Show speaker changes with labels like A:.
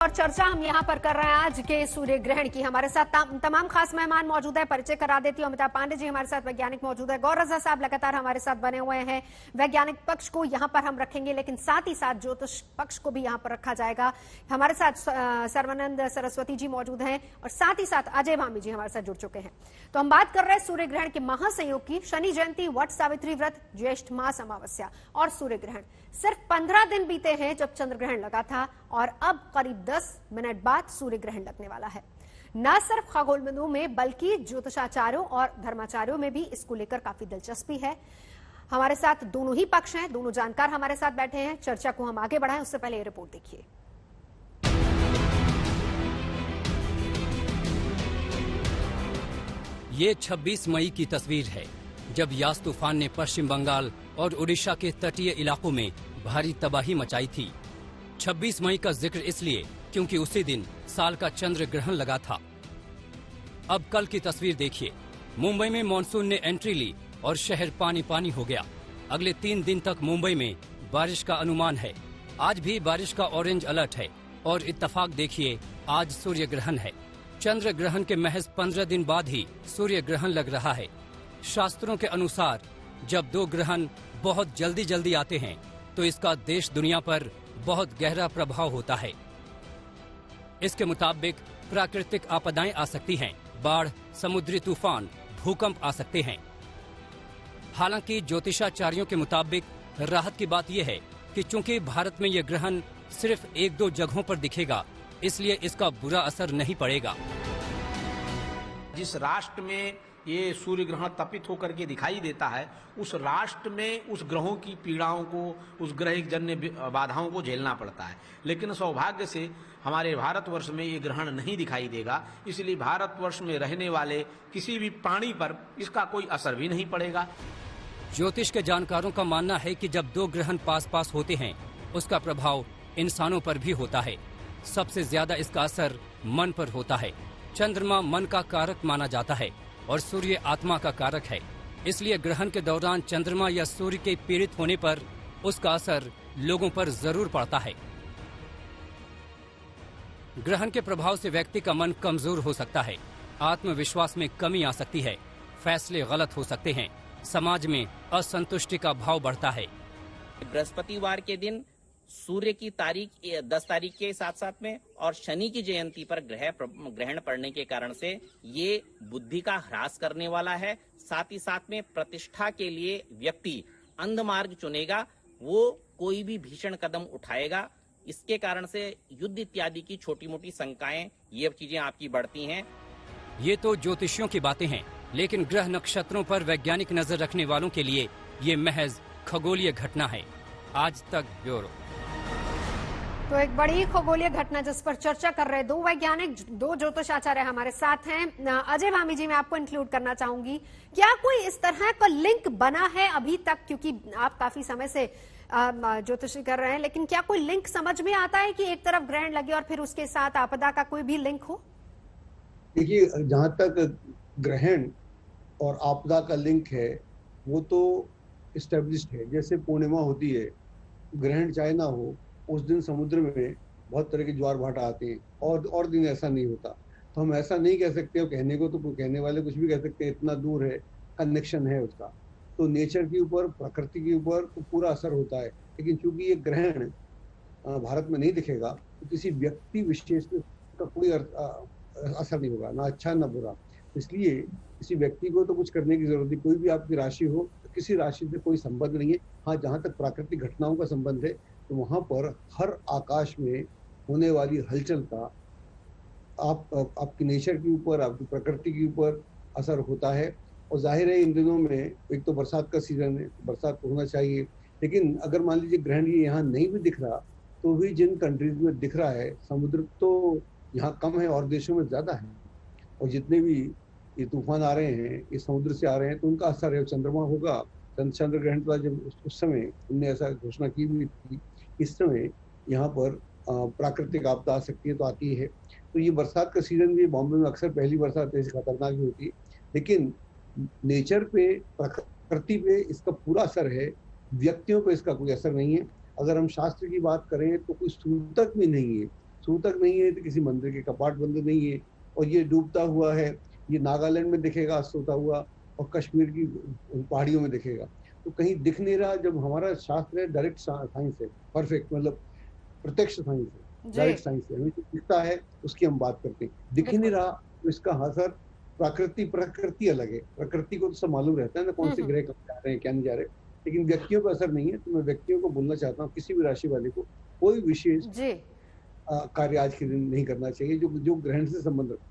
A: और चर्चा हम यहाँ पर कर रहे हैं आज के सूर्य ग्रहण की। हमारे साथ तमाम खास मेहमान मौजूद है। परिचय करा देती हूँ। अमिताभ पांडे जी हमारे साथ वैज्ञानिक मौजूद है। गौर रजा साहब लगातार हमारे साथ बने हुए हैं। वैज्ञानिक पक्ष को यहाँ पर हम रखेंगे, लेकिन साथ ही साथ ज्योतिष पक्ष को भी यहाँ पर रखा जाएगा। हमारे साथ सर्वानंद सरस्वती जी मौजूद हैं और साथ ही साथ अजय भामी जी हमारे साथ जुड़ चुके हैं। तो हम बात कर रहे हैं सूर्य ग्रहण के महासंयोग की। शनि जयंती, वट सावित्री व्रत, ज्येष्ठ मास अमावस्या और सूर्य ग्रहण। सिर्फ 15 दिन बीते हैं जब चंद्र ग्रहण लगा था और अब करीब 10 मिनट बाद सूर्य ग्रहण लगने वाला है। न सिर्फ खगोलविदों में बल्कि ज्योतिषाचार्यों और धर्माचार्यों में भी इसको लेकर काफी दिलचस्पी है। हमारे साथ दोनों ही पक्ष हैं, दोनों जानकार हमारे साथ बैठे हैं। चर्चा को हम आगे बढ़ाएं उससे पहले ये रिपोर्ट देखिए।
B: ये 26 मई की तस्वीर है जब यास तूफान ने पश्चिम बंगाल और उड़ीसा के तटीय इलाकों में भारी तबाही मचाई थी। 26 मई का जिक्र इसलिए क्योंकि उसी दिन साल का चंद्र ग्रहण लगा था। अब कल की तस्वीर देखिए। मुंबई में मानसून ने एंट्री ली और शहर पानी पानी हो गया। अगले 3 दिन तक मुंबई में बारिश का अनुमान है। आज भी बारिश का ऑरेंज अलर्ट है और इत्तेफाक देखिए, आज सूर्य ग्रहण है। चंद्र ग्रहण के महज 15 दिन बाद ही सूर्य ग्रहण लग रहा है। शास्त्रों के अनुसार जब 2 ग्रहण बहुत जल्दी आते हैं तो इसका देश दुनिया पर बहुत गहरा प्रभाव होता है। इसके मुताबिक प्राकृतिक आपदाएं आ सकती हैं, बाढ़, समुद्री तूफान, भूकंप आ सकते हैं। हालांकि ज्योतिषाचार्यों के मुताबिक राहत की बात यह है कि चूंकि भारत में यह ग्रहण सिर्फ 1-2 जगहों पर दिखेगा, इसलिए इसका बुरा असर नहीं पड़ेगा।
C: जिस राष्ट्र में ये सूर्य ग्रहण तपित होकर के दिखाई देता है, उस राष्ट्र में उस ग्रहों की पीड़ाओं को, उस ग्रह जन्य बाधाओं को झेलना पड़ता है। लेकिन सौभाग्य से हमारे भारतवर्ष में ये ग्रहण नहीं दिखाई देगा, इसलिए भारतवर्ष में रहने वाले किसी भी प्राणी पर इसका कोई असर भी नहीं पड़ेगा।
B: ज्योतिष के जानकारों का मानना है कि जब 2 ग्रहण पास होते हैं, उसका प्रभाव इंसानों पर भी होता है। सबसे ज्यादा इसका असर मन पर होता है। चंद्रमा मन का कारक माना जाता है और सूर्य आत्मा का कारक है। इसलिए ग्रहण के दौरान चंद्रमा या सूर्य के पीड़ित होने पर उसका असर लोगों पर जरूर पड़ता है। ग्रहण के प्रभाव से व्यक्ति का मन कमजोर हो सकता है, आत्मविश्वास में कमी आ सकती है, फैसले गलत हो सकते हैं, समाज में असंतुष्टि का भाव बढ़ता है।
D: बृहस्पतिवार के दिन सूर्य की तारीख 10 तारीख के साथ में और शनि की जयंती पर ग्रहण पड़ने के कारण से ये बुद्धि का ह्रास करने वाला है। साथ ही साथ में प्रतिष्ठा के लिए व्यक्ति अंध मार्ग चुनेगा, वो कोई भी भीषण कदम उठाएगा। इसके कारण से युद्ध इत्यादि की छोटी मोटी शंकाएं, ये चीजें आपकी बढ़ती हैं।
B: ये तो ज्योतिषियों की बातें हैं, लेकिन ग्रह नक्षत्रों पर वैज्ञानिक नजर रखने वालों के लिए ये महज खगोलीय घटना है। आज तक ब्यूरो।
A: तो एक बड़ी खगोलीय घटना जिस पर चर्चा कर रहे 2 वैज्ञानिक, 2 ज्योतिषाचार्य हमारे साथ हैं। अजय भामी जी, मैं आपको इंक्लूड करना चाहूंगी। क्या कोई इस तरह का लिंक बना है अभी तक, क्योंकि आप काफी समय से ज्योतिषी कर रहे हैं, लेकिन क्या कोई लिंक समझ में आता है कि एक तरफ ग्रहण लगे और फिर उसके साथ आपदा का कोई भी लिंक हो?
E: देखिए, जहां तक ग्रहण और आपदा का लिंक है वो तो एस्टेब्लिश्ड है। जैसे पूर्णिमा होती है, ग्रहण चाहे ना हो, उस दिन समुद्र में बहुत तरह के ज्वार भाटा आते हैं और दिन ऐसा नहीं होता। तो हम ऐसा नहीं कह सकते, कहने को तो कहने वाले कुछ भी कह सकते हैं, इतना दूर है, कनेक्शन है उसका। तो नेचर के ऊपर, प्रकृति के ऊपर तो पूरा असर होता है। लेकिन चूंकि ये ग्रहण भारत में नहीं दिखेगा तो किसी व्यक्ति विशेष का कोई असर नहीं होगा, ना अच्छा ना बुरा। इसलिए किसी व्यक्ति को तो कुछ करने की जरूरत नहीं। कोई भी आपकी राशि हो, तो किसी राशि से कोई संबंध नहीं है। हाँ, जहाँ तक प्राकृतिक घटनाओं का संबंध है तो वहां पर हर आकाश में होने वाली हलचल का आपकी नेचर के ऊपर, आपकी प्रकृति के ऊपर असर होता है। और जाहिर है इन दिनों में एक तो बरसात का सीजन है, बरसात तो होना चाहिए। लेकिन अगर मान लीजिए ग्रहण ये यहाँ नहीं भी दिख रहा, तो भी जिन कंट्रीज में दिख रहा है, समुद्र तो यहाँ कम है और देशों में ज्यादा है। और जितने भी ये तूफान आ रहे हैं, ये समुद्र से आ रहे हैं, तो उनका असर है। चंद्रमा होगा, चंद्र ग्रहण था जब, उस समय उनने ऐसा घोषणा की हुई थी। इस समय यहाँ पर प्राकृतिक आपदा आ सकती है, तो आती है। तो ये बरसात का सीजन भी बॉम्बे में अक्सर पहली बरसात ऐसी खतरनाक ही होती है। लेकिन नेचर पे, प्रकृति पे इसका पूरा असर है, व्यक्तियों पे इसका कोई असर नहीं है। अगर हम शास्त्र की बात करें तो कोई सूतक भी नहीं है सूतक नहीं है तो किसी मंदिर के कपाट बंद नहीं है, और ये डूबता हुआ है, ये नागालैंड में दिखेगा अस्त होता हुआ और कश्मीर की पहाड़ियों में दिखेगा। तो कहीं दिख नहीं रहा, जब हमारा शास्त्र है डायरेक्ट साइंस है, परफेक्ट मतलब प्रत्यक्ष साइंस है, डायरेक्ट साइंस है, हमें जो दिखता है उसकी हम बात करते हैं, दिख ही नहीं रहा तो इसका असर प्रकृति अलग है। प्रकृति को तो सब मालूम रहता है ना कौन से ग्रह कब जा रहे हैं क्या नहीं जा रहे, लेकिन व्यक्तियों पर असर नहीं है। तो मैं व्यक्तियों को बोलना चाहता हूँ किसी भी राशि वाले को कोई विशेष कार्य आज के दिन नहीं करना चाहिए जो ग्रहण से संबंध रखता है।